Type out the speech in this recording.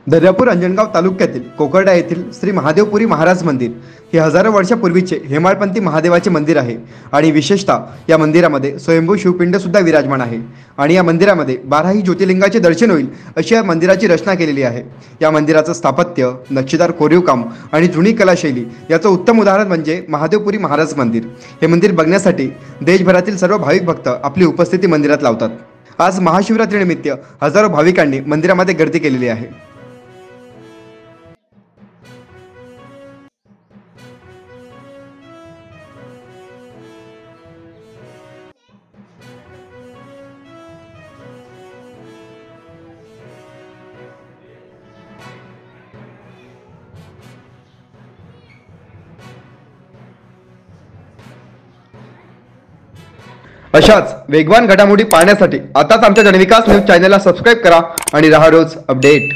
दर्यापूर अंजनगाव तालुक्यातील कोकर्डा येथील श्री महादेवपुरी महाराज मंदिर हे हजारो वर्षापूर्वीचे हेमाळपंथी महादेवाचे मंदिर आहे आणि विशेषतः या मंदिरामध्ये स्वयंभू शिवपिंड सुद्धा विराजमान आहे आणि या मंदिरामध्ये 12ही ज्योतिर्लिंगाचे दर्शन होईल अशी या मंदिराची रचना केलेली आहे। या मंदिराचं स्थापत्य, नक्षीदार कोरीव काम आणि जुनी कलाशैली याचं उत्तम उदाहरण म्हणजे महादेवपुरी महाराज मंदिर। हे मंदिर बघण्यासाठी देशभरातील सर्व भाविक भक्त आपली उपस्थिती मंदिरात लावतात। आज महाशिवरात्रीनिमित्त हजारो भाविकांनी मंदिरामध्ये गर्दी केलेली आहे। अशाच वेगवान घडामोडी पाहण्यासाठी आताच आमच्या जनविकास न्यूज चॅनलला सबस्क्राइब करा आणि रहा रोज अपडेट।